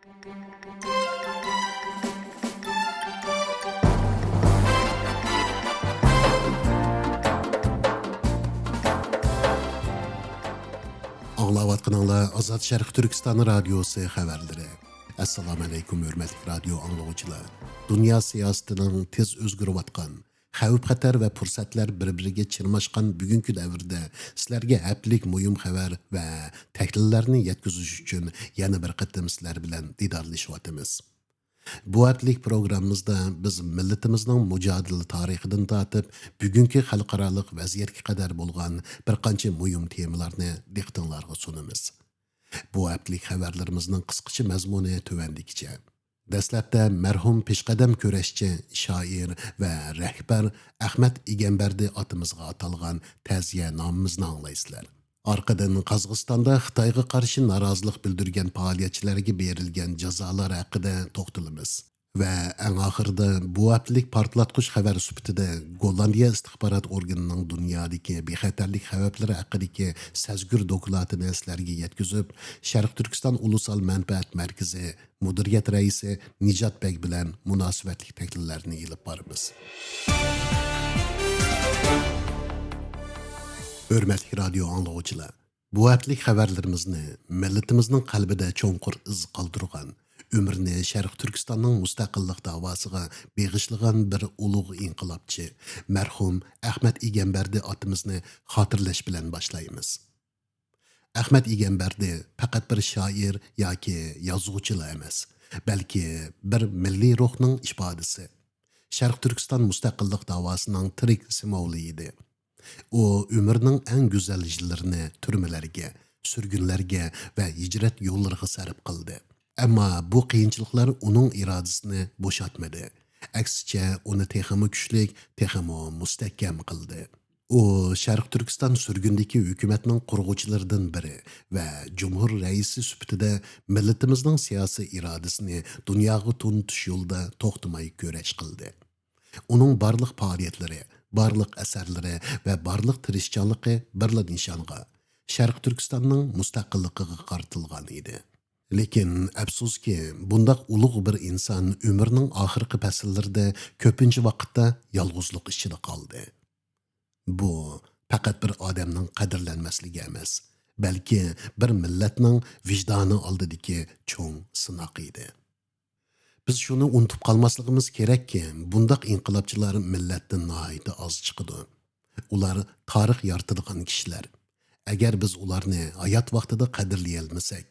Anlayatqanlar Azad Şərq Türkistan radiosu xəbərləri. Assalamu alaykum hörmətli radio anlayıcılar. Dünya siyasətinin tez özgürüyotqan, xavf-xatar və fürsətlər bir-biriga çirmaşqan bugünkü dövrdə sizlərə həftəlik mühim xəbər və təhlillərini yetkiziş üçün yana bir qatım sizlər bilan didarlaşıyatımız. Bu həftəlik proqramımızda biz millətimizin mücadele tarixindən tatib bugünkü xalqaralıq vəziyyətə qədər bolğan bir qancha mühim temalarni diqqətinizə sunumuz. Bu həftəlik xəbərlərimizin qısqaça məzmunu tövəndikcə. Dəslətdə mərhum peshqadam körəşçi, şair və rəhbər Ahmet İgəmbərdi atımızğa atalğan təziyə namımızı anlaysızlar. Arkadan Qazaqstanda Xitayga qarşı narazılıq bildirgan fəaliyyətçilərə berilgan jazalar haqqında toxtalımız. Və ən axırda bu həftəlik partlatqış xəbər sübtida Gollandiya istixbarat organının dünyadakı bexatarlik xəvfləri haqqındakı səzgür dokladını sizlərə yetkizib, Şərq Türkistan Ulusal Mənfəət Mərkəzi müdiriyyət rəisi Nicat bəy bilan münasibətlik təhlillərini ilib barımız. Hörmətli radio anlayıcılar, bu həftəlik xəbərlərimizni millətimizin qəlbində çoğunqur iz qaldırğan, ömrünü Şərq Türkistanın müstəqillik davasına bağışlayan bir uluq inqilabçı, mərhum Ahmet İgəmbərdi atımızı xatırlaş bilan başlayımız. Ahmet İgəmbərdi faqat bir şair yoki yozuvchilar emas, balki bir milliy ruhning ifodasi. Şərq Türkistan müstəqillik davasının tirik simvoli idi. O ömrünün ən gözəl yıllarını türmələrə, sürgünlərə və hicrət yollarına sərf qıldı. Amma bu qiyinçiliklar onun iradəsini boşatmadı. Əksincə onu texmi güclük, texmi müstəhkəm qıldı. O Şərq Türkistan sürgündəki hökumətinin qurğucularından biri və Cumhur rəisi sübtida millətimizin siyasi iradəsini dünyaga tunutish yolda toxtamay görəş qıldı. Onun barlıq fəaliyyətləri, barlıq əsərləri və barlıq tirişçanlığı birla nişanğa, Şərq Türkistanның müstəqilliğine qartılğan idi. Lekin əfsus ki, bundaq uluq bir insan ömrünün axırqı fəsillərdə köpüncü vaqtda yalğızlıq içində qaldı. Bu, faqat bir adamның qədirlənməsligi emas, bəlkə bir millətning vicdanı aldidiki çoğ sınaq idi. Biz şunu unutub qalmasligimiz kerak ki, bundaq inqilabçılar millatdan nihoyatda az chiqadi. Ular tarix yaratadigan kishilar. Agar biz ularni hayot vaqtida qadrlay olmasak,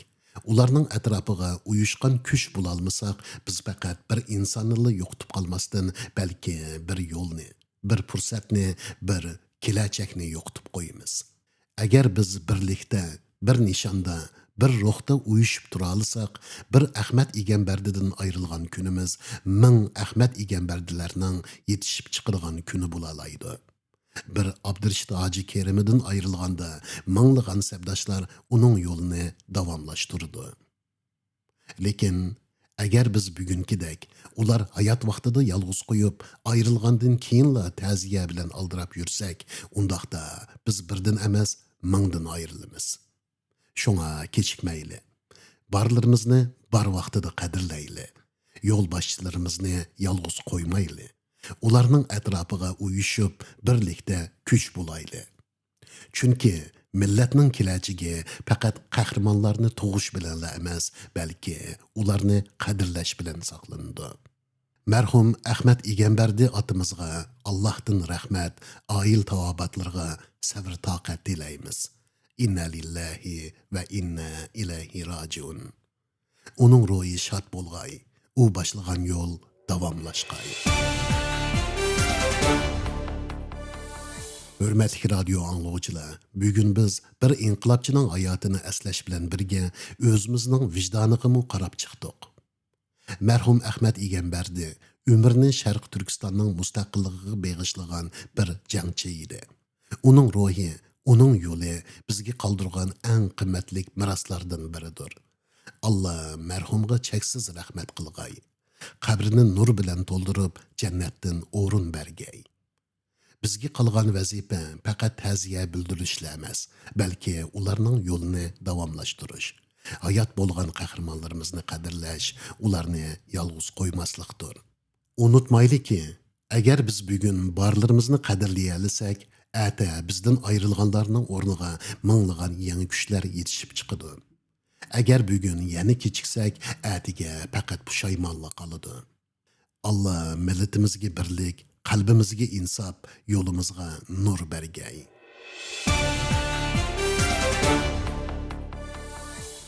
ularning atrofiga uyushgan kuch bo'la olmasak, biz faqat bir insonni yo'qotib qolmasdan, balki bir yo'lni, bir fursatni, bir kelajakni yo'qotib qo'yamiz. Agar biz birlikda, bir nishonda, bir ruhda uyushib tura olsak, bir Ahmet İgəmbərdidən ayrılgan günümüz, ming Ahmet İgəmbərdilərinin yetişib chiqadigan kuni bo'la oladi. Bir Abdurashid Hacı Kerim'dən ayrılganda, minglığan səbdaşlar onun yolunu davamlaştırdı. Lekin agar biz bugünkidek, ular hayat vaqtida yalğız qo'yib, ayrılgandan keyinla ta'ziya bilan aldirab yursak, undaqda biz birdan emas, mingdan ayrılamiz. Şuna kechikmayli. Barlarimizni bar vaqtida qadrlayli. Yol başçılarımızını yalğız qo'ymayli. Ularning atrofiga uyushib, birlikda kuch bo'layli. Chunki millatning kelajagi faqat qahramonlarni tug'ish bilan emas, balki ularni qadrlash bilan saqlanadi. Mərhum Ahmet İgəmbərdi atımızğa Allah'tan rahmat, ail tavabatlarga sabr taqat dilaymiz. İnna lillahi və inna ilayhi raciun. Onun ruhi şad bolğay, o başlagan yol davamlaşqay. Hörmətli radio anlayıcılar, bugün biz bir inqilabçının hayatını əsləş bilən birgə özümüzün vicdanıqımı qarab çıxdıq. Mərhum Ahmet İgəmbərdi ömrünü Şərq Türkistanның müstəqilliğine bağışlayan bir cəngçi idi. Onun ruhi, onun yolu bizga qaldırğan ən qimmatli miraslardan biridir. Allah mərhumğa çəksiz rəhmət qılğay. Qabrini nur bilan to'ldirib, jannatdan o'rin bergay. Bizga qolgan vazifa faqat ta'ziya bildirish emas, balki ularning yo'lini davomlashtirish. Hayat bo'lgan qahramonlarimizni qadrlash, ularni yolg'iz qo'ymaslikdir. Unutmaylikki, agar biz bugun barlarimizni qadrlay olsak, ata bizdan ayrilganlarning o'rniga minglagan yangi kuchlar yetishib chiqadi. Agar bugun yana kechiksak, atiga faqat pushaymonlik qoladi. Allah millatimizga birlik, qalbimizga insof, yo'limizga nur bergay.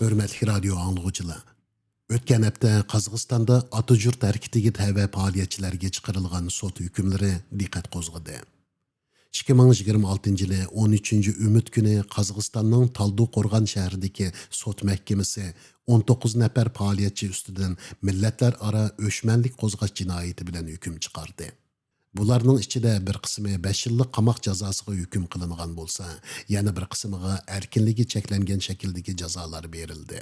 Hürmetli radyo anlıqçılar. Ötken hafta Qozog'istonda Atajurt harakatiga tava faoliyatchilarga chiqarilgan sud hukmlari diqqat qo'zg'adi. 2026 yılı 13. Ümit günü Qozog'istonning Taldu Qo'rg'on shahridagi sud mahkamasi 19 nafar faoliyatchi ustidan millatlar aro o'shmanlik qo'zg'ash jinoyati bilan hukm chiqardi. Bularning ichida bir qismi 5 yillik qamoq jazosiga hukm qilingan bo'lsa, yana bir qismiga erkinligi cheklangan shakldagi jazolar berildi.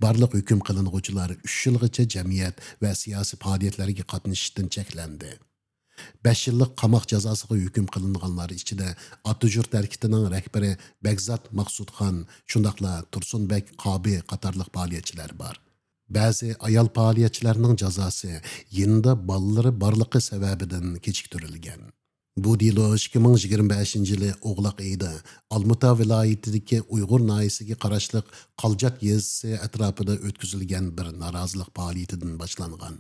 Barliq hukm qilinuvchilar 3 yilgacha jamiyat va siyosiy faoliyatlarga qatnashishdan cheklandi. 5 yillik qamoq jazosiga hukm qilinganlar ichida Atajurt harakatining rahbari Begzat Maqsudxon, shundaqla Tursunbek Qobi qatorliq faoliyatchilar bor. Ba'zi ayol faoliyatchilarning jazosi yinda balları barligi sababidan kechiktirilgan. Bu dilo 2025 yılı Oğlaq ayida Almuta viloyatidagi Uyg'ur noyisiga qarashliq Qaljat yezisi atrofida o'tkazilgan bir norozilik faoliyatidan boshlangan.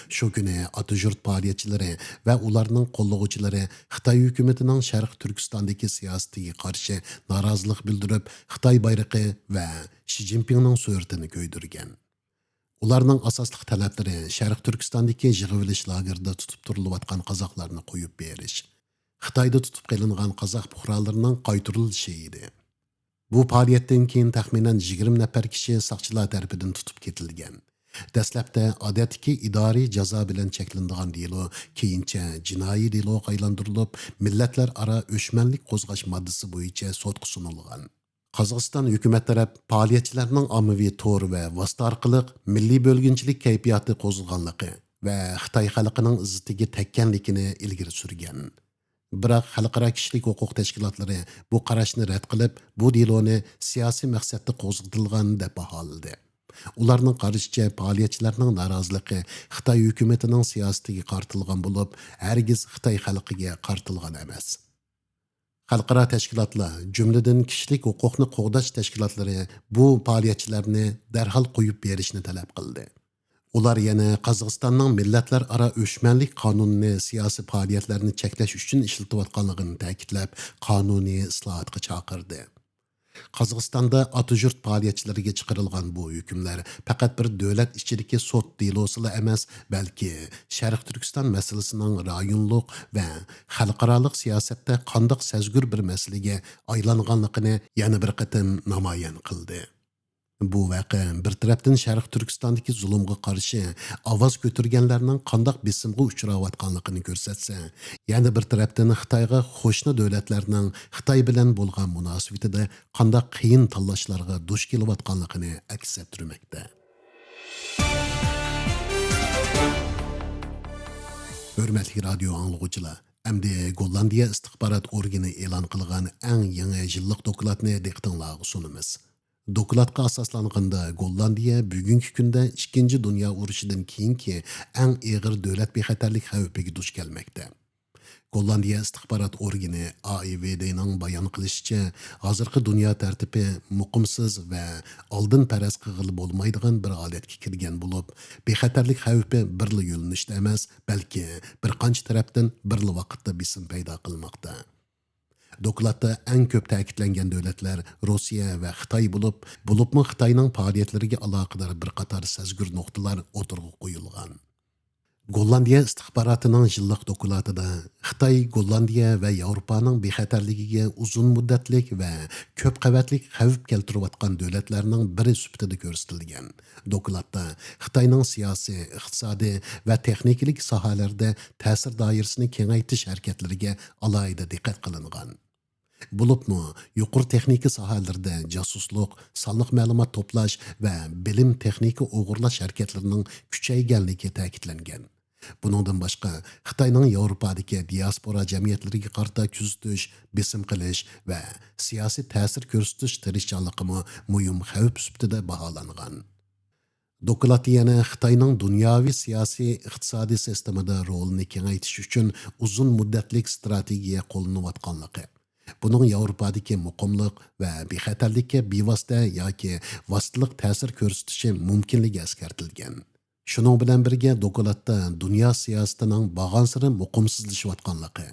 Shu kuni Atajurt faoliyatchilari va ularning qo'llovchilari Xitoy hukumatining Sharq Turkistondagi siyosatiga qarshi norozilik bildirib, Xitoy bayrog'i va Xi Jinpingning suratini ko'ydirgan. Ularning asosli talablari Sharq Turkistondagi yig'ilish lagerida tutib turilayotgan qozoqlarni qo'yib berish, Xitoyda tutib qilingan qozoq fuqarolarining qaytarilishi edi. Bu faoliyatdan keyin taxminan 20 nafar kishi soqchilar tomonidan tutib ketilgan. Dastlabda odatdagi idoriy jazo bilan cheklanadigan delo keyincha jinoiy deloga aylantirilib, millatlar aro o'shmanlik qo'zg'ash moddasi bo'yicha sudga sunilgan. Qozog'iston hukumat taraf faoliyatchilarning ommaviy to'r va vosita orqali milliy bo'lginchilik kayfiyati qo'zg'alganligi va Xitoy xalqining izzatiga tekkanligini ilgari surgan. Biroq xalqaro kishilik huquq tashkilotlari bu qarashni rad qilib, bu deloni siyosiy maqsadda qo'zg'atilgan deb baholadi. Ularning qarashicha faoliyatchilarning noroziligi Xitoy hukumatining siyosatiga qartilgan bo'lib, hargiz Xitoy xalqiga qartilgan emas. Xalqaro tashkilotlar, jumladan kishilik huquqni qo'g'dash tashkilotlari bu faoliyatchilarni darhol qo'yib berishni talab qildi. Ular yana Qozog'istonning millatlar aro o'shmanlik qonunini siyosiy faoliyatlarni cheklash uchun ishlatayotganligini ta'kidlab, qonuniy islohotga chaqirdi. Qozog'istonda Atajurt faoliyatchilariga chiqarilgan bu hukmlar faqat bir davlat ichidagi sud delosila emas, balki Sharq Turkiston masalasining rayonlik va xalqaro siyosatda qandoq sezgur bir masalaga aylanganligini yana bir qatim namoyon qildi. Bu voqea bir tarafdan Sharq Turkistondagi zulmga qarshi ovoz ko'targanlarning qandoq besimga uchrayotganligini ko'rsatsa, yana bir tarafdan Xitoyga qo'shni davlatlarning Xitoy bilan bo'lgan munosabatida qandoq qiyin tanlashlarga duch kelayotganligini aks ettirmoqda. Hurmatli radio anglag'uchilar, endi Gollandiya istixborot organi e'lon qilgan eng yangi yillik dokladni diqqatingizga sunamiz. Dokladga asoslanganda Gollandiya bugungi kunda 2. Dunyo urushidan keyingi eng og'ir davlat bexatarlik xavfiga duch kelmoqda. Gollandiya istixborot organi AIVDning bayon qilishicha, hozirgi dunyo tartibi muqimsiz va oldin faraz qilib bo'lmaydigan bir holatga kirgan bo'lib, bexatarlik xavfi birli yo'linishda emas, balki bir qancha tarafdan birli vaqtda besim paydo qilmoqda. Dokladda eng ko'p ta'kidlangan davlatlar Rossiya va Xitoy bo'libmi Xitoyning faoliyatlariga aloqador bir qator sezgur nuqtalar o'tirg'i qo'yilgan. Gollandiya istixborotining yillik dokladida Xitoy, Gollandiya va Yevropaning bexatarligiga uzun muddatlik va ko'p qavatlik xavf keltirayotgan davlatlarning biri sifatida ko'rsatilgan. Dokladda Xitoyning siyosiy, iqtisodiy va texnikalik sohalarda ta'sir doirasini kengaytirish harakatlariga alohida diqqat qilingan. Bo'libmi yuqori texnika sohalarida jasuslik, sonliq ma'lumot to'plash va bilim texnika o'g'irlash harakatlarining kuchayganligi ta'kidlangan. Buningdan boshqa Xitoyning Yevropadagi diaspora jamiyatlariga qarata kuzatish, besim qilish va siyosiy ta'sir ko'rsatish tirishchanligimi muhim xavf sifatida baholangan. Doklad yana Xitoyning dunyoviy siyosiy iqtisodiy sistemida rolini kengaytirish uchun uzun muddatlik strategiya qo'llanayotganligi. Buning Yevropadagi muqimlik va bexatarlikka bevosita yoki vositalik ta'sir ko'rsatishi mumkinligi eskartilgan. Shuning bilan birga dokladda dunyo siyosatining bag'ansiri muqimsizlashayotganligi,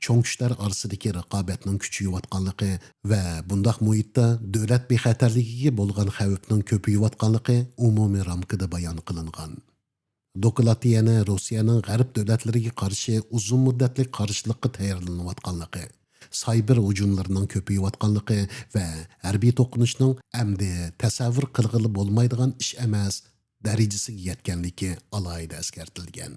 cho'ng kuchlar orasidagi raqobatning kuchayayotganligi va bundaq muhitda davlat bexatarligiga bo'lgan xavfning ko'payayotganligi umumiy ramkada bayon qilingan. Doklad yana Rossiyaning g'arb davlatlariga qarshi uzun muddatli qarshilikqa tayyorlanayotganligi, sayber hujumlarning ko'payayotganligi va harbiy to'qinishning amdi tasavvur qilg'ili bo'lmaydigan ish emas darajasiga yetganligi alohida eskartilgan.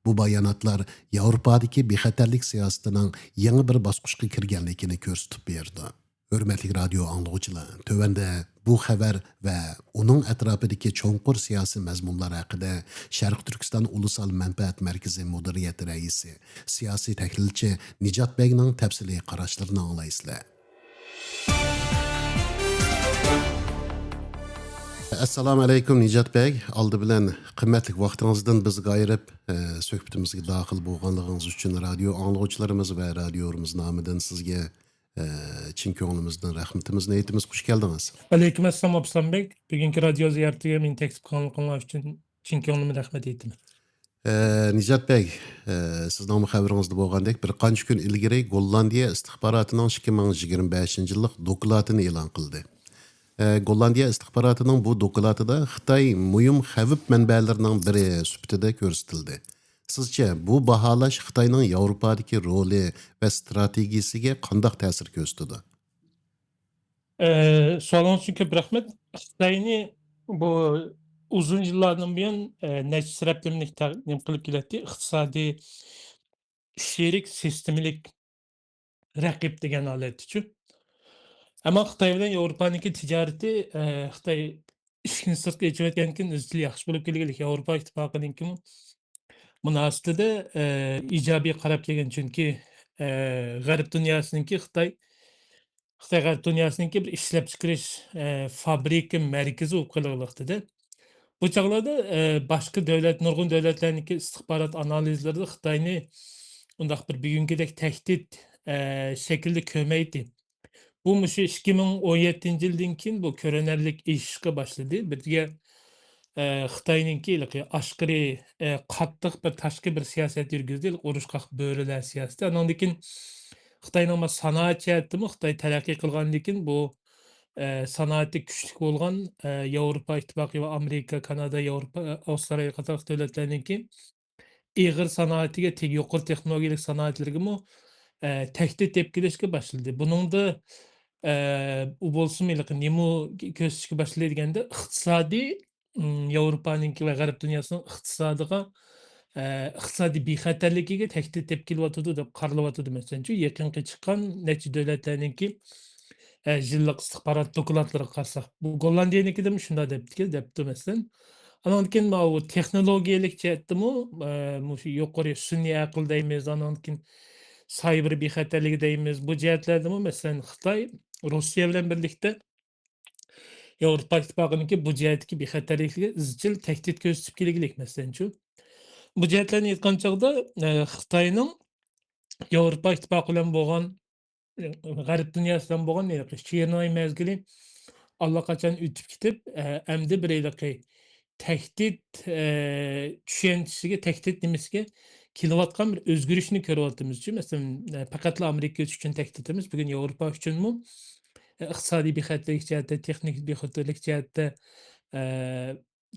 Bu bayonotlar Yevropadagi bexatarlik siyosatining yangi bir bosqichga kirganligini ko'rsatib berdi. Hurmatli radio anglovchilar, tövəndə bu xəbər və onun ətrafındakı çoğunqur siyasi məzmunlar haqida Şərq Türkistan Ulusal Mənfəət Mərkəzi Müdiriyyət rəisi, siyasi təhlilçi Nicat Bəyning təfsili qarashlarını anglaysizlar. Assalamu alaykum Nicat Bey. Aldı bilan qimmatli vaqtingizdan bizga ayirib, söhbətimizə daxil bolğanlığınız üçün radio anglovchilarimiz və radiomiz nomidan sizga chin ko'nglimizdan rahmatimizni aytamiz. Xush keldingiz. Aleyküm assalam Absambek. Bugünkü radyo ziyaretiga meni taklif qilganingiz uchun chin ko'nglimdan rahmat aytaman. Nicat Bey, sizning xabaringizda bo'lgandek bir qancha kun ilgari Gollandiya istixborotining 2025-yillik dokladini e'lon qildi. Gollandiya istixborotining bu dokladida Xitoy muhim xavf manbalarining biri sifatida ko'rsatildi. Sizce bu bahalash Xitoyning Yevropadagi roli va strategiyasiga qanday ta'sir ko'rsatdi? So'rovingiz uchun ko'p rahmat. Xitoyni bu uzun yillardan buyon necha saraplamalik taqdim qilib keladi. Iqtisodiy sherik sistemalik raqib degan holat uchun. Ammo Xitoy bilan Yevropaniki tijorati Xitoy ishni sirtqa echayotgandan izchil yaxshi bo'lib kelgan. Yevropa ittifoqininki munosabatida ijobiy qarab kelgan, chunki g'arb dunyosiniki Xitoy g'arb dunyosiniki bir ishlab chiqarish fabrika markazi bo'lib qolmoqda. Bu chog'larda boshqa nurg'un davlatlarniki istixborot analizlarida Xitoyni undaq bir bugünkidek tahdid shaklida ko'maydi. Bu mushu 2017-yildan keyin bu ko'rinarlik ishga boshladi. Birga Xitoyninki oshkori qattiq bir tashqi bir siyosat yurgizdi, urushqoq bo'rilar siyosati. Andan keyin Xitoyning sanoat jihatimi Xitoy taraqqiy qilgandan keyin bu sanoati kuchli bo'lgan Yevropa ittifoqi va Amerika, Kanada, Yevropa, Avstraliya qator davlatlarniki ig'ir sanoatiga, yuqori texnologiyalik sanoatlarga tahdid deb kelishga boshladi. Buningda u bo'lsin nima ko'rsatishga boshlaydi deganda iqtisodiy Yevropaninki va g'arb dunyosining iqtisodiy bexatarligiga tahdid deb kelyotidi deb qaralyotidi. Masalan, yaqinqi chiqqan necha davlatlarniki yillik istixborot dokladlariga qarasak, bu Gollandiyanikida shunday debdi masalan. Andan keyin bu texnologiyalik jihatdami shu yuqori sun'iy aql deymiz, andan keyin cyber bexatarligi deymiz. Bu jihatlardami masalan Xitoy Rossiya bilan birlikda Yevropa ittifoqiniki bu jihatdagi bexatarlikka izchil tahdid ko'rsatib kelganlik masalan. Bu jihatlarni aytgan chog'da Xitoyning Yevropa ittifoqi bilan bo'lgan g'arb dunyosidan bo'lgan Chernoy mezgili allaqachon o'tib ketib, endi bir tahdid tushunchasiga, tahdid nimasiga kelayotgan bir o'zgarishni ko'ryapmiz. Masalan, faqatla Amerika uchun tahdid emas, bugun Yevropa uchunmi iqtisodiy bexatarlik jihatda, texnik bexatarlik jihatda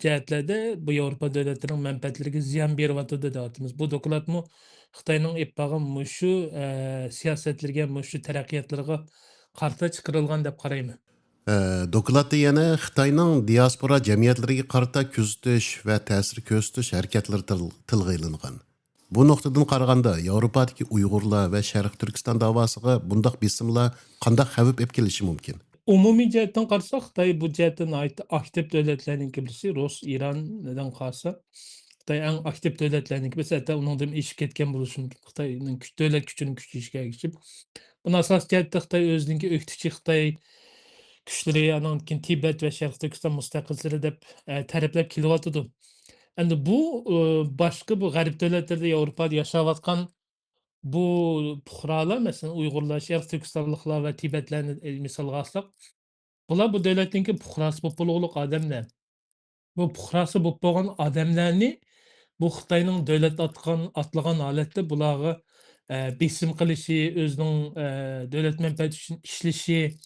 jihatlarda bu Yevropa davlatlarining manfaatlariga ziyon beryapti deyapmiz. Bu dokladmi Xitoyning epag'im shu siyosatlarga, shu taraqqiyotlarga qarta chiqarilgan deb qarayman. Dokladda yana Xitoyning diaspora jamiyatlariga qarata kuzatish va ta'sir ko'rsatish harakatlari tilga ilingan. Bu nuqtadan qaraganda Yevropadagi Uyg'urlar va Sharq Turkiston davosiga bundaq besimlar qanday xavf olib kelishi mumkin? Umumiy jihatdan qarasak, Xitoy bu jihatdan aktiv davlatlarning birisi, Rus, Irandan qarasa Xitay eng aktiv dövletlerdinki bilsa, hättä uningdan eşip ketken boluşu mumkin. Xitayning dövlet gücünün küçüyüşiga ergişip. Buna asas jihatda Xitay özüninki öktüçi Xitay güçleri, andan keyin Tibet ve Şərq Türkistan müstəqilçiləri dep tərəfləb kelyapdydy. Endi bu başqa bu Gərb dövlətlərdə, Avropada yaşayatqan bu puhralar, məsələn, Uyğurlar, Şərq Türkistanlıqlar və Tibetlərini misalga alsaq, bular bu dövlətninki puhrası bolup bolgulik adamlar. Bu puhrası bolup bolgan adamlarni bu Xitayning dövlət atlagan holatda bularga besim qilishi, o'zining dövlət mənfəəti üçün işleşi,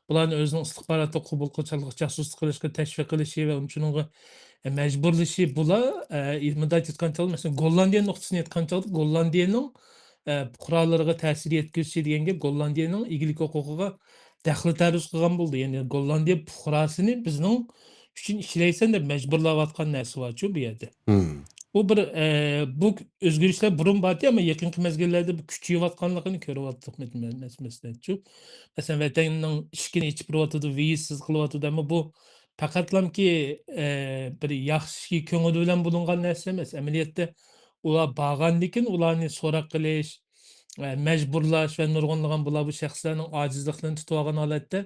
bularni o'zining istihbaratda qabul qilishga, jasuslik qilishga tashviq qilishi va shuningga majburlashi bular bunday aytgan chog'da masalan Gollandiya nuqtasini aytgan chog'da Gollandiyaning fuqarolariga ta'sir yetkazishi degan gap Gollandiyaning egilik huquqiga daxli taruz qilgan bo'ldi. Ya'ni Gollandiya fuqarosini bizning uchun ishlaysan deb majburlayotgan narsa borchu bu yerda. Hmm. Bu bir bu özgürlükler burun bardı ama yakınki mezgillerde bu küçüyüvatkanlığını körüvattık mesela. Mesela vatanın işkini içip kılıvatıdı, vizsiz kılıvatıdı ama bu fakatlam ki bir yaxşı köngülü bilen bulungan narsa emas. Ameliyatda ular bağandikin ularni sorak kılış, mecburlaş ve nurgunluğun bular bu şahslarının acizliklerini tutuvagan halatda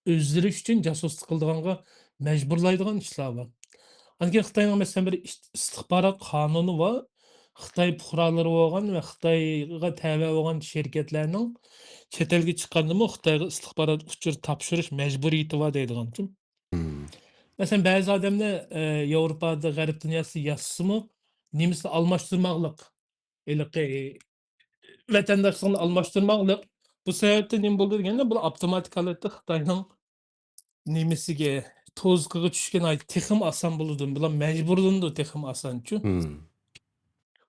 özleri üçün casusluk kıldığanga mecburlaydıgan işler var. Анткени Кытайдын мәсәлән бер истихбарат кануны бар. Xitay puhralары болған ve Xitayga təvə olan şirketlərinin chet elge chiqqandimi Xitayga istihbarat uçur tapşırış mecburiyeti var deydigan üçün. Hmm. Məsələn, bəzi adamlar Avropada, Qərb dünyası yaşasımı nemisini almashtırmaqlıq, iliqi vətəndaşlığını almashtırmaqlıq. Bu səbəbdə nim boldu degəndə bu avtomatik halatda Xitayның nemisiga tozqiga tushgan ay texim asan bo'ludi. Bular majburlandi texim asanchu. Hmm.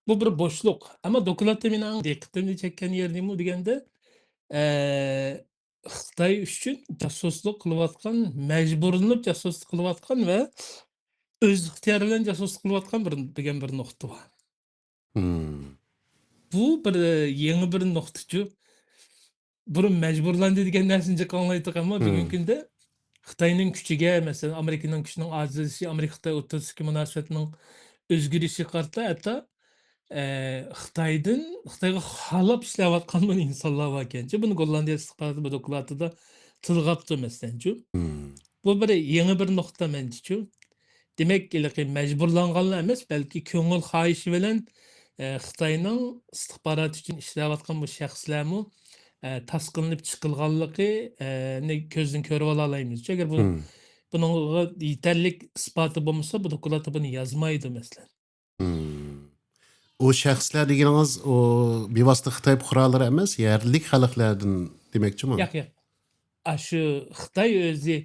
Bu bir boşluq. Ama dokulatda mening diqqatimni chekkan yer nima deganda, Xitoy uchun jasuslik qilayotgan, majburlanib jasuslik qilayotgan va o'z ixtiyori bilan jasuslik qilayotgan degan bir nuqta bor. Hmm. Bu bir yangi bir nuqtachu. Burun majburlandi degan narsani jiqonlaydiq ammo bugungi Hmm. kunda Xitoyning kuchiga, masalan, Amerikaning kuchining ojizlashishi, Amerika-Xitoy o'rtasidagi munosabatning o'zgarishi qarta hatto Xitoyga xohlab ishlayotgan bir insonlar bor ekanchu. Buni Gollandiya istihboroti bu dokladida tilg'abdi masalanchu. Hmm. Bu bir yangi bir nuqta menimcha. Demak, majburlanganlar emas, balki ko'ngil xohishi bilan Xitoyning istihboroti uchun ishlayotgan bu shaxslarmi tasqinlanib chiqilganligi ko'zdan ko'rib ola olamiz. Agar bu Hmm. buningga yetarlik isboti bo'lmasa, bu dokladda buni yozmaydi masalan. Hmm. O şəxslər deganınız o bevosita Xitoy fuqarolari emas, yerlik xalqlardan demoqchimi? Yo'q, yo'q. Shu Xitoy o'zi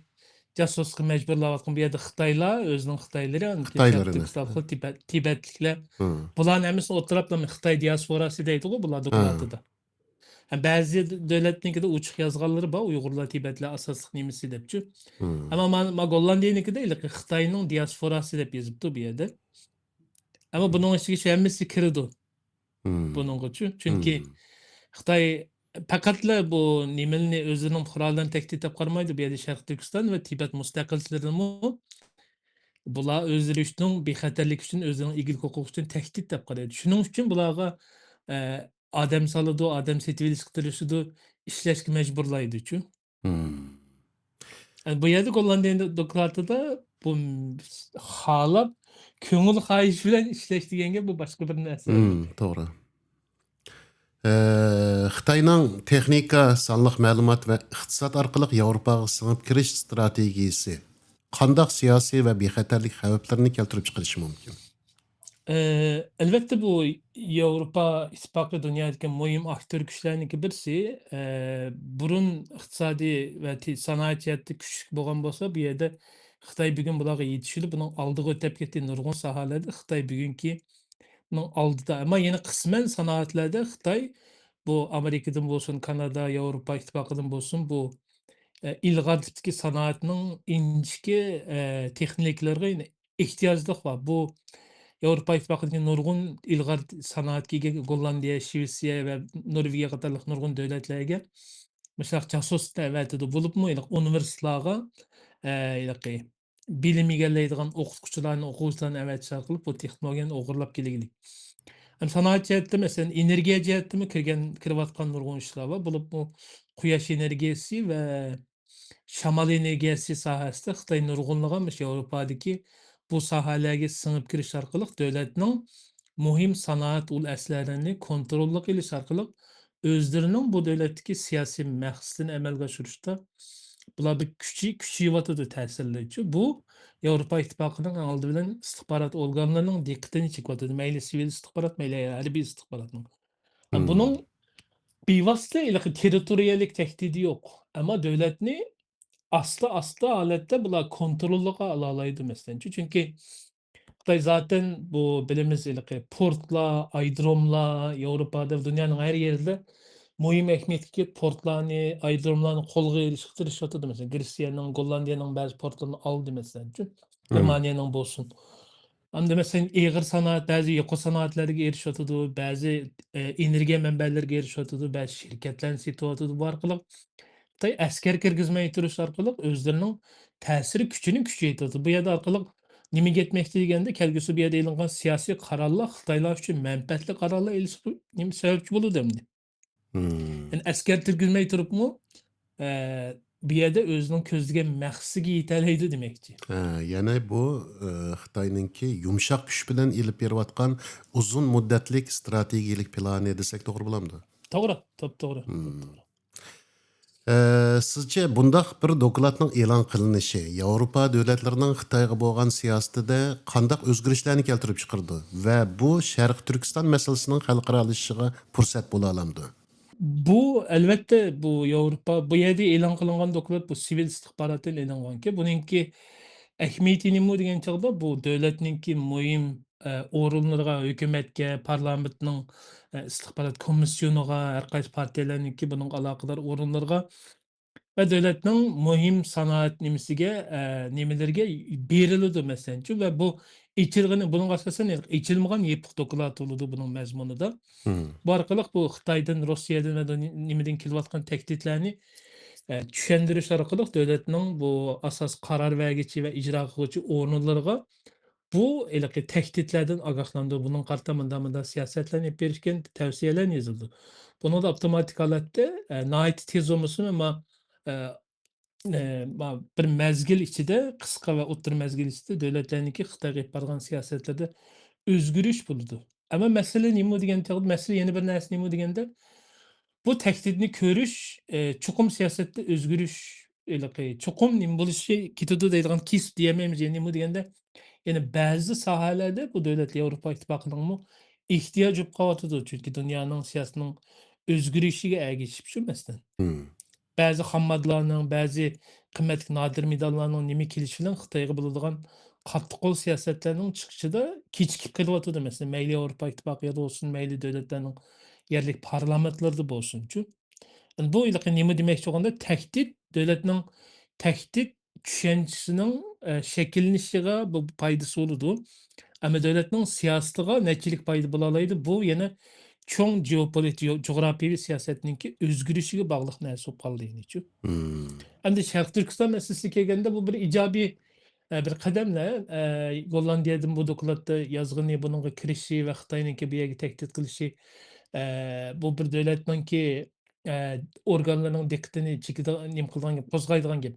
jasusga majburlayotgan bu yerda Xitoylar o'zining Xitoylari, Xitoylarini. Tibetliklar Hmm. bularni hammasini o'tirib Xitoy diasporasi deydi-ku bular dokladida. Ba'zi davlatnikida ochiq yozganlari bor, Uyg'urlar, Tibetlar asosliq nemisi debchi. Hmm. Ammo men Gollandiyanikida Xitoyning diasporasi deb yozibdi bu yerda. Ammo buning ichiga shu hammasi kirdi Hmm. buninggachu. Chunki Hmm. Xitoy faqatla bu nimalarni o'zining fuqarolarini tahdid deb qaramaydi. Bu yerda Sharq Turkiston va Tibet mustaqilchilarini bular o'zlari uchun bexatarlik uchun o'zining egilik huquqi uchun tahdid deb qaraydi. Shuning uchun bularga odam soladi, odam setib olishga tirishadi, ishlashga majburlaydi-chu. Hmm. Yani bu yerda Gollandiya dokladida bu xohlab ko'ngil xohish bilan ishlash deganga bu boshqa bir narsa Hmm. albatta. To'g'ri. Xitoyning texnika, sonliq ma'lumot va iqtisod orqali Yevropaga singib kirish strategiyasi qandoq siyosiy va bexatarlik xavflarini keltirib chiqarishi mumkin? Elbette bu Avrupa İttifakı dünyadaki mühim aktör güçlerinki birisi. Burun iqtisadi ve sanayiyatda küçük bo'lgan bo'lsa, bu yerda Xitoy bugun bularga yetishilib, buning oldiga o'tib ketgan nurg'un sohalarda Xitoy bugungi buning oldida. Ama yana qisman sanoatlarda Xitoy bu Amerikadan bo'lsin, Kanada, Avrupa İttifakıdan bo'lsin, bu ilg'or tipdagi sanoatning inchki texnikalarga ehtiyojlik bor. Bu Avrupa İttifakı'ndaki nurg'un ilg'or sanoatga ega Gollandiya, Shvetsiya va Norvegiya qatorliq nurg'un davlatlarga misol jasus da'vatida bo'libmi, universitetlarga bilim egallaydigan o'qituvchilarni, o'quvchilarni avatish orqali bu texnologiyani o'g'irlab kelgilik. Sanoat jihatda masalan, energiya jihatdami kirayotgan nurg'un ishlar bor. Bo'lib bu quyosh energiyasi va shamol energiyasi sohasida Xitoy nurg'unlagan Yevropadagi bu sohalarga singib kirish orqali davlatning muhim sanoat ul aslarlarini kontrolga qilish orqali o'zlarining bu davlatdagi siyosiy maqsadini amalga oshirishda bular bir kuchayyotidi ta'sirlovchi. Bu Yevropa Ittifoqining oldi bilan istixborot organlarining diqqatini chekyotidi. Mayli sivil istixborot, mayli harbiy istixborotning. Buning Hmm. bevosita territoriyalik tahdidi yo'q. Ammo davlatni aslı holatda bular kontrolga ala oladi masalan. Chunki Xitoy zaten bu bilimiz portlar, aerodromlar Yevropada dunyoning har yerida muhim ahamiyatga portlarni, aerodromlarni qo'lga ilishtirishyotidi. Masalan, Gretsiyaning, Gollandiyaning ba'zi portlarini oldi masalan. Hmm. Germaniyaning bo'lsin. Hamda masalan ig'ir sanoat, ba'zi yuqori sanoatlarga erishyotidi, ba'zi energiya manbalariga erishyotidi, ba'zi shirkatlarni setyotidi. Bu orqali Xitoy askar kirgizmay turish orqali o'zlarining ta'sir kuchini kuchaytirdi. Bu yerda orqali nimaga yetmoqchi deganda kelgusi bu yerda ilingan siyosiy qarorlar Xitoylar uchun manfaatli qarorlar elishi sababchi bo'ladi endi. Hmm. Yani askar kirgizmay turibmi, bu yerda o'zining ko'zlagan maqsadiga yetalaydi demoqchi. Ha, yana bu Xitoyninki yumshoq kuch bilan ilib berayotgan uzun muddatlik strategiyalik plani desak to'g'ri bo'lamdi. To'g'ri, to'g'ri, Hmm. to'g'ri. Sizce bundaq bir dokladning e'lon qilinishi Yevropa davlatlarining Xitoyga bo'lgan siyosatida qandaq o'zgarishlarni keltirib chiqardi va bu Sharq Turkiston masalasining xalqaralashishiga fursat bo'la olamdi? Bu elbette bu Yevropa bu yerda e'lon qilingan dokument bu sivil istixborotdan e'lonlanki buningki ahamiyati nima degan chog'da bu davlatningki muhim o'rinlarga, hukumatga, parlamentning istixborot komissioniga, har qaysi partiyalarningki buning aloqador o'rinlarga va davlatning muhim sanoat nimasiga nimalarga beriladi masalan. Va bu ichilg'ini buning asosan ichilmagan yepiq doklad bo'ladi buning mazmunida. Hmm. Bu orqali bu Xitoydan, Rossiyadan va nimadan kelayotgan tahdidlarni tushundirish orqali davlatning bu asos qaror vergichi va ijro qiluvchi o'rinlarga bu tahdidlardan ogohlantirib, buning qarta munda siyosatlarni olib berishga tavsiyalar yozildi. Buni da avtomatik holatda nihoyat tez bo'lmasin, ammo bir mezgil ichida, qisqa va o'rta mezgil ichida davlatlarniki Xitoyga olib borgan siyosatlarda o'zgarish bo'ladi. Ama mesele nima degan chog'da, masala yana bir narsa nima deganda, bu tahdidni ko'rish, chuqur siyosatda o'zgarish chuqur nima bo'lishi ketadi deydigan kesib deyamaymiz. Yani nima deganda, yana ba'zi sohalarda bu davlat Yevropa Ittifoqining ehtiyoj bo'lib qolyotidi. Chunki dunyoning siyosatining o'zgarishiga ergashib shu masalan. Hmm. Ba'zi xammadlarning, ba'zi qimmatli nodir medallarning nima kelishi bilan Xitoyga bo'ladigan qattiqqo'l siyosatlarning chiqishida kechikib qelyotidi. Masalan, mayli Yevropa Ittifoqida bo'lsin, mayli davlatlarning yerlik parlamentlarida bo'lsin-chu. Bu nima demoqchi bo'lganda, tahdid davlatning tahdid tushunchasining shakllanishiga bu foydasi bo'ladi. Ammo davlatning siyosatiga nechilik foyda bo'la oladi. Bu yana cho'ng geopolitik, jo'g'rafiyaviy siyosatninki o'zgarishiga bog'liq narsa bo'lib qoldi endi-chu. Hmm. Endi Sharq Turkiston masalasiga kelganda bu bir ijobiy bir qadamlar. Gollandiyadan bu dokladda yozg'ini buningga kirishi va Xitoyniki bu yerga tahdid qilishi bu bir davlatninki organlarining diqqatini chekadigan, nima qiladigan gap, qo'zg'aydigan gap.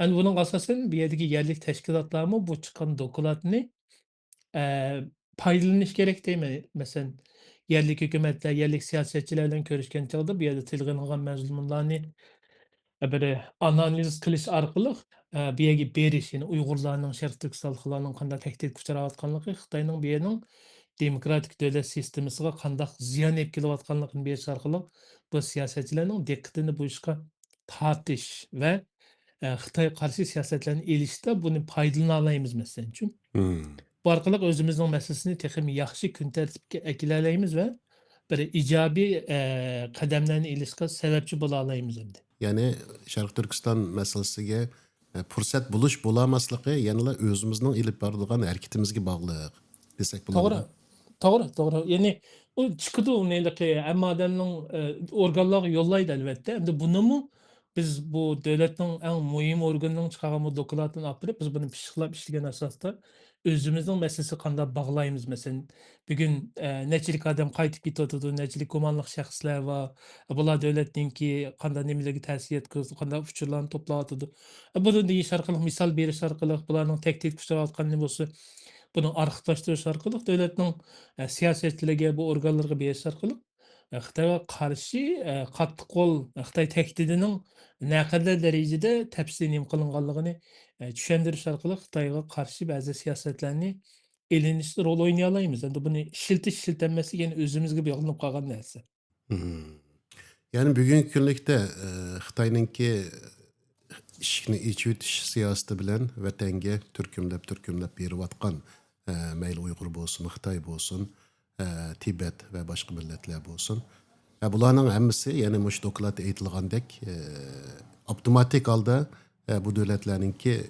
Endi buning asosan bu yerdagi yerlik tashkilotlarmi bu chiqqan dokladni paydalanish kerak deyman. Masalan, yerlik hukumatlar, yerlik siyosatchilar bilan ko'rishgan chog'da bu yerda tilga olingan mazmunlarni bir analiz qilish orqali bu yerga berish, ya'ni Uyg'urlarning, Sharq Turkistonliklarning qanday tahdidga uchrayotganligi, Xitoyning bu yerning demokratik davlat sistemasiga qanday ziyon yetib kelayotganligini berish orqali bu siyosatchilarning diqqatini bu ishga tortish va Xitoy qarshi siyosatlarni elishda buni foydalana olamiz masalan-chu. Hmm. Bu orqali o'zimizning masalasini texmi yaxshi kun tartibga akilalaymiz va bir ijobiy qadamlarni ilishga sababchi bo'la olamiz endi. Ya'ni Sharq Turkiston masalasiga fursat bulush bo'lamasligi yanada o'zimizning ilib boradigan harakatimizga bog'liq desak To'g'ri. bo'ladimi? To'g'ri. Ya'ni u chiqadi uniyliqi hamma odamning organlarga yo'llaydi albatta. Endi bunimi biz bu devletin en mühim organının çıkargan bu dokladını alıp berip, biz bunu pişiqlap işlegen asasda özümüzning meselesi kanda bağlaymiz. Mesela bugün neçilik adam qaytip ketiyotidi, neçilik gumanlyk şäxsler var. Bular devletninki kanda nemelerge täsir yetkizdi, kanda uçurlarni toplayatydy. Bunu deyiş arkaly, misal beriş arkaly, bularning tehdit uçraýatgan ne bolsa, bunu arxivlaşdyrış arkaly devletning siýasetçilerge, bu organlarga beriş arkaly Xitayga qarşı qattiq qol Xitay tehdidinin näqadar derejede təpsinim qılınganlygyny düşendiriş arkaly Xitayga qarşı bäzi siýasatlarni elinişde rol oynaýalaymyz. Endi bunu işletiş işletenmesi ýene özümizge baglanıp kalgan näse. Hmm. Yani bugünkü günlükte Xitay'ınki işini içi ötüş siyaseti bilen vatenge türkümlep beriyatgan meyli Uygur bolsun, Xitay bolsun, Tibet ve başka milletler bolsun. Bularning hammasi yani mush doklat aytilgandek avtomatik halda bu devletlerninki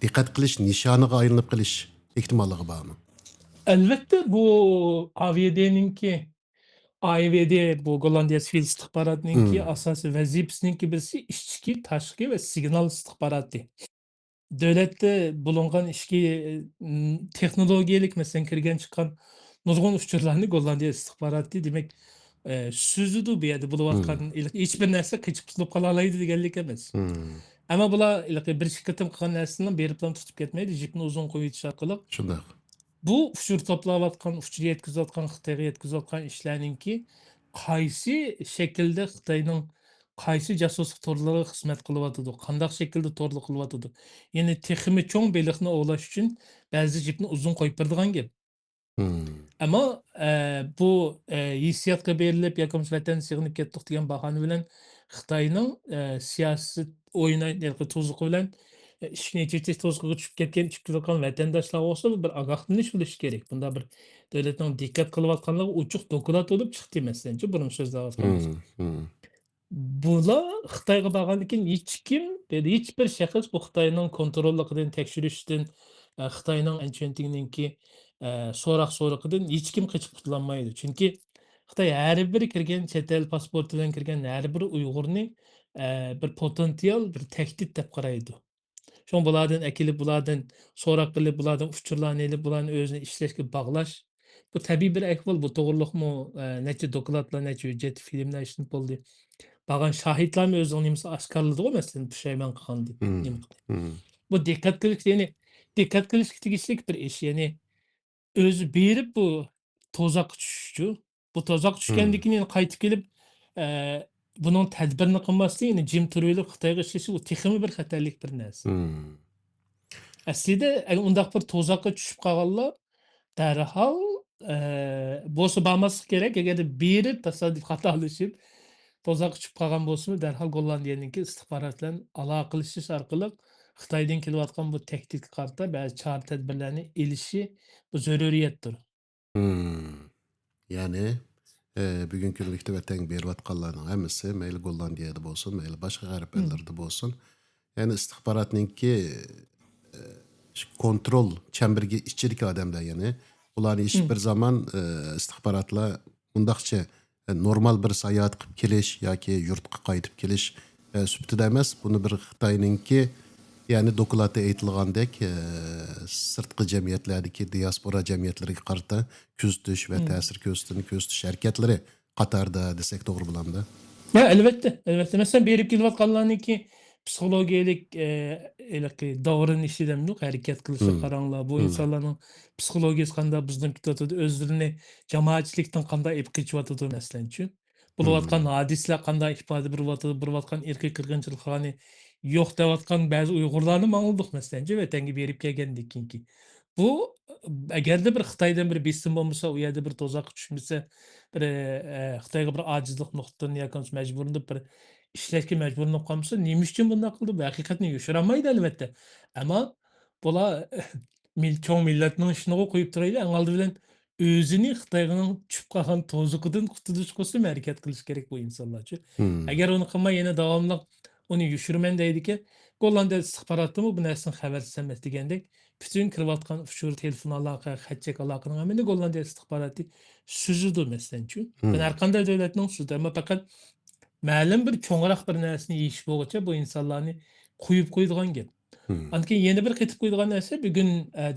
dikkat qilish nishoniga aylanib qilish ehtimolligi bormi? Elbette bu ABD'ninki ABD bu Gollandiya Sivil istihbaratınınki Hmm. asasy vazifesininki birisi içki, taşkı ve signal istihbaraty. Devletde bulungan işki texnologiýelik meselen kirgen çykan nurgun uçurlarını Gollandiya istihbaraty demek süzüdü bu ýerde Hmm. buluwatkan hiç bir nerse kıçıp tutup kala alaýdy digenlik emes. Hmm. Ama bular bir şirketim kılgan närsini beriplen tutup ketmeýdi, jipini uzun goýuş arkaly. Şundak. Bu uçur toplayatkan, uçur yetkizatkan, Xitayga yetkizatkan işlerinki qaysi şekilde Xitayning qaysi jasusluk torlary hyzmat kılıwatydy, qandaq şekilde torluk kılıwatydy. Yani teximi çoň belikni ovlaş üçin bäzi jipni uzun goýup berdigan gep. Hmm. Ama bu hissiyatga berilip ýakymyş watan sigynip ketdik diýen bahany bilen Xitaynyň siýaset oýunaýan tuzluky bilen işini içirtiş tuzlukyga düşüp ketgen içip turgan watandaşlar bolsa bir agahlanyş biliş gerek. Bunda bir döwletniň dikkat kılıp atkanlygy uçuk dokulat bolup çykdy meselençi burun sözläp atgan bolsa. Hmm. Hmm. Bular Xitayga bargandan keyin hiç kim dedi hiçbir şähs bu Xitaynyň kontrollygydan tekşürişden Xitaynyň ençentininki sorak-sorakydan hiç kim kaçıp qutulanmaýdy. Çünki Xitay her bir kirgen çet el pasportu bilen kirgen her bir Uygurny bir potensial bir tehdit dep garaýdy. Şoň bulardan ekilip, bulardan sorak kılıp, bulardan uçurlarny elip, bularny özüne işleşke baglaş. Bu tabii bir ähwal, bu dogurlukmy? Neçe dokladlar, neçe hüjjet filmler işlenip boldy. Bagan şahitler mi özüň nimesi aşkarlady go meselen püşäýman kılgandy. Hmm. Nim Hmm. Bu dikkat kılıç yani dikkat kılıç tegislik bir iş. Yani özü berip bu tozak düşüşçü. Bu tozak Hmm. düşkendikini qaytyp gelip bunun tedbirini kılmasy yani jim türelip Xitayga işleşi bu tehimi bir haterlik bir näse. Hmm. Aslida undaq bir tozakka düşüp kalganlar derhal bolsa barmaslyk gerek. Egerde biri tasadüf hatalaşyp tozak düşüp kalgan bolsa derhal Gollandiýanynki istihbarat bilen alaka kılışyş arkaly Xitaydan keliwatkan bu tehditke karta bäzi çara tedbirlerini elişi bu zörüriyetdir. Hmm. Yani bugünkü günlükte vatan beriyatkanlaryň hemmesi meýli Gollandiýada bolsun, meýli başga garip Hmm. ellerde bolsun. Yani istihbaratnynki kontrol çembirge içerik adamlar yani. Ularni hiç bir Hmm. zaman istihbaratla mundakça normal bir saýat kılıp keliş yoki yurtga qaytyp keliş süptide emas. Bunu bir Xitayninki yani dokulatda aytılgandek sırtkı cemiyetlerdeki diaspora cemiyetleriga qarata küzütüş ve Hmm. täsir küzütüş hareketleri Katar'da desek doğru bulamda. Ya elbette, elbette. Mesela berip keliwatkanlarynynki psihologiýalik eleki davranışy demdik, hereket kılışı Hmm. karanlığa. Bu Hmm. insanların psikologiyası kanda bizden kitatıdı, özlerini cemaatçilikten kanda ep geçiwatydy meslençi. Bulatkan Hmm. hadisler kanda ifade bulatkan erkek kırgınçılık hani yok dewatkan bazı Uygurlarny maňuldyk meslençi ve tengi berip kelgendik kinki. Bu egerde bir Xitaydan bir besim bolmasa, u ýerde bir tozak düşmese, bir Xitayga bir ajizlik noktadan ýakyn mejburlyp bir işleşke mejburlyp kalmasa, nime üçin bunday kıldy? Bu hakykatny ýoşuramaýdy elbette. Ama bola çoň milletiniň işine goýup turaýly, eň aldy bilen özüni Xitaygyň çüp kalgan tozukydan gutuluş goýsam hereket kılıç gerek bu insanlarçı. Hmm. Eger onu kılmay ýene dawamlyk onu ýoşurmen diýdike, Gollandiýa istihbaratymy bu näsini habersiz emes digendek, bütün kirwatkan uçur, telefon alaka, hatçek alakanyň hemini Gollandiýa istihbaraty süzüdi meslençi. Ben Hmm. her kандай döwletniň süzdi, emma pakat ma'lum bir cho'ngroq bir narsani yeyish bo'yicha bu insonlarni qo'yib qo'yadigan gap. Hmm. Andan yana bir qaytib qo'yadigan narsa bugun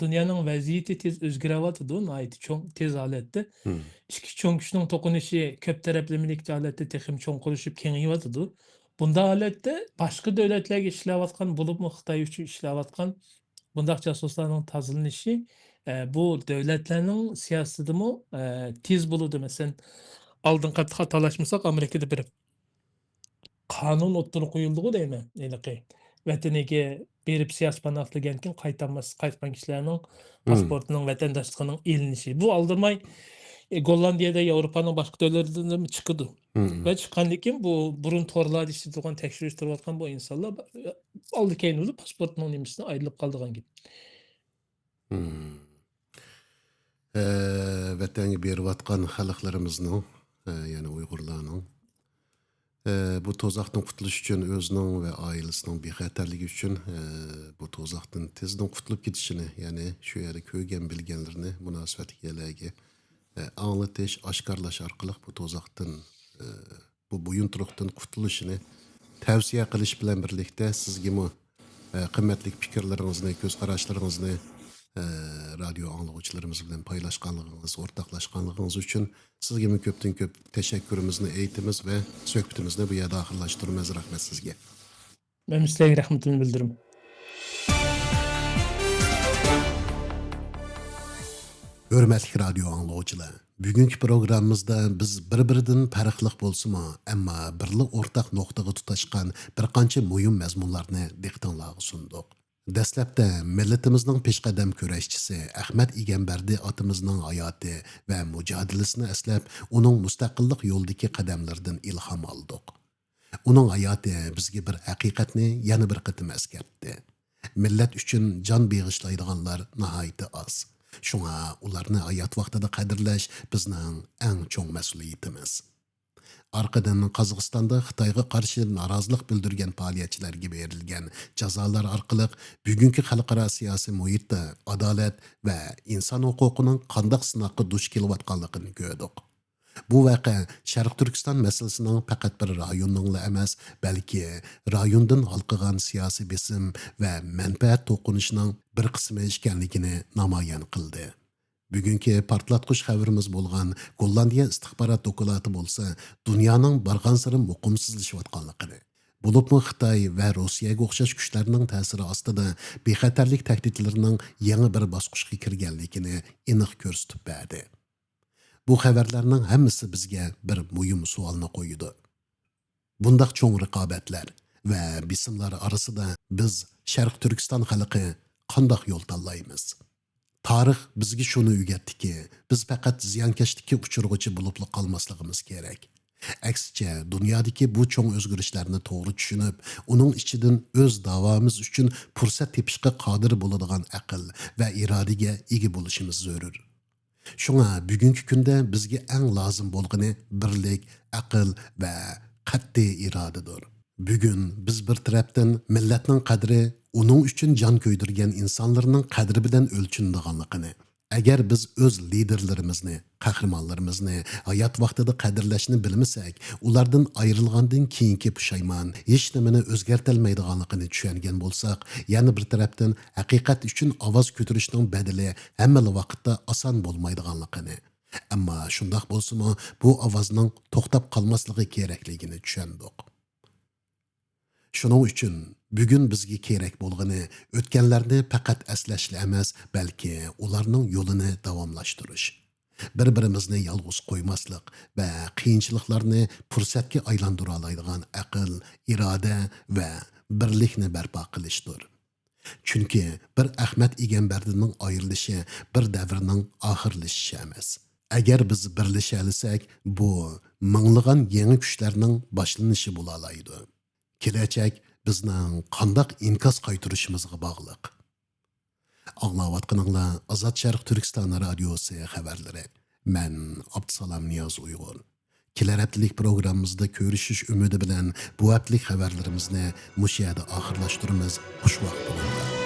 dunyoning vaziyati tez o'zgaryapti, nihoyat cho'ng tez holatda. Hmm. Ikki cho'ng kuchning to'qinishi ko'p taraflamalik holatda texim cho'nqurishib kengayyotidu. Bunda holatda boshqa davlatlarga ishlayotgan bo'libmi Xitoy uchun ishlayotgan bundaq jasuslarning tozalanishi bu davlatlarning siyosatidami tez bo'ladi. Masalan, oldin qattiq talashmasak Amerikada bir qonun o'ttirib qo'yildi deyman. Aniqi vataniga berib siyosiy panoh degankin qaytgan kishilarning Hmm. pasportining vatandoshligining elinishi. Bu aldırmay Gollandiyada Yevropaning boshqa davlatlaridan chiqadi. Hmm. Ve chiqqandan keyin bu burun torlarda ishlayotgan tekshirayotgan bu insonlar oldi keyin o'zi pasportning nimasini ayrilib qoldigan gibi. Hmm. Vatanga beriyotgan xalqlarimizning, ya'ni Uyg'urlarning bu tozaqdan qutulish uchun o'zining va oilasining bexatarligi uchun bu tozaqdan tezdan qutulib ketishini, ya'ni shu yerda ko'rgan bilganlarini munosabatlarga anglatish, oshkorlash orqali bu tozaqdan bu bo'yinturuqdan qutulishini tavsiya qilish bilan birlikda sizga qimmatli fikrlaringizni, ko'z qarashlaringizni radyo anglag'uvchilarimiz bilan paylaşkanlığınız, ortaklaşkanlığınız uchun sizga ko'pdan ko'p tashakkurimizni aytamiz va suhbatimizni bu yerda oxirlashtiramiz. Rahmat sizga. Ben sizlarga rahmatımı bildiririm. Hörmətli radio anglag'uvchilar, bugungi programmamizda biz bir-biridan farqli bo'lsa-mu, ammo birli o'rtaq nuqtaga tutashgan bir qancha muhim mazmunlarni diqqatingizga sundik. Dastlabda millatimizning peshqadam kurashchisi Ahmad Egambardi otamizning hayoti va mujodilasini eslab, uning mustaqillik yo'lidagi qadamlaridan ilhom oldik. Uning hayoti bizga bir haqiqatni yana bir qatim eskartdi. Millat uchun jon beg'ishlaydiganlar nihoyat oz. Shunga ularni hayot vaqtida qadrlash bizning eng cho'ng mas'uliyatimiz. Arkadan Qozog'istonda Xitoyga qarshi norozilik bildirgan faoliyatchilarga berilgan jazolar orqali bugungi xalqaro siyosiy muhitda adolat va inson huquqining qanday sinoqqa duch kelayotganligini ko'rdik. Bu vaqa Sharq Turkiston masalasining faqat bir rayonning emas, balki rayondan halqagan siyosiy besim va manfaat to'qinishining bir qismi ekanligini namoyon qildi. Bugungi partlatqush xabarimiz bo'lgan Gollandiya istixborot doklati bo'lsa, dunyoning bargan sari muqimsizlashayotganligini, bo'libmi Xitoy va Rossiyaga o'xshash kuchlarning ta'siri ostida bexatarlik tahdidlarining yangi bir bosqichga kirganligini aniq ko'rsatib berdi. Bu xabarlarning hammasi bizga bir muhim savolni qo'ydi. Bundaq cho'ng raqobatlar va bisimlar orasida biz Sharq Turkiston xalqi qanday yo'l tanlaymiz? Tarix bizga shuni o'rgatdiki, biz faqat ziyonkashlikka uchirg'uchi bo'lib qolmasligimiz kerak. Aksicha, dunyodagi bu cho'ng o'zgarishlarni to'g'ri tushunib, uning ichidan o'z davomiz uchun fursat tepishga qodir bo'ladigan aql va irodaga ega bo'lishimiz zarur. Shunga bugungi kunda bizga eng lozim bo'lgani birlik, aql va qat'iy irodadir. Bugun biz bir tarafdan millatning qadri, uning uchun jon ko'ydirgan insonlarning qadri bilan o'lchinadiganligini, agar biz o'z liderlarimizni, qahramonlarimizni hayot vaqtida qadrlashni bilmasak, ulardan ayrilgandan keyingi pushaymon, hech nimani o'zgartirmaydiganligini tushungan bo'lsak, yana bir tarafdan haqiqat uchun ovoz ko'tarishning badali hamma vaqtda oson bo'lmaydiganligini, ammo shundoq bo'lsa-mu, bu ovozning to'xtab qolmasligi kerakligini tushundik. Shuning uchun bugun bizga kerak bo'lgani o'tganlarni faqat aslashli emas, balki ularning yo'lini davomlashtirish. Bir-birimizni yolg'iz qo'ymaslik va qiyinchiliklarni fursatga aylantira oladigan aql, iroda va birlikni barpo qilishdir. Chunki bir Ahmad Egambardining ayrilishi bir davrning oxirlashishi emas. Agar biz birlasha olsak, bu minglagan yangi kuchlarning boshlanishi bo'la oladi. Kelajak bizning qanday inkas qaytarishimizga bog'liq. Anglayotganinglar Azad Sharq Turkiston radiosi xabarlari. Men Abdusalom Niyoz Uyg'ur. Kelar haftalik programmamizda ko'rishish umidi bilan bu haftalik xabarlarimizni mush yerda oxirlashtiramiz. Xush vaqt bo'linglar.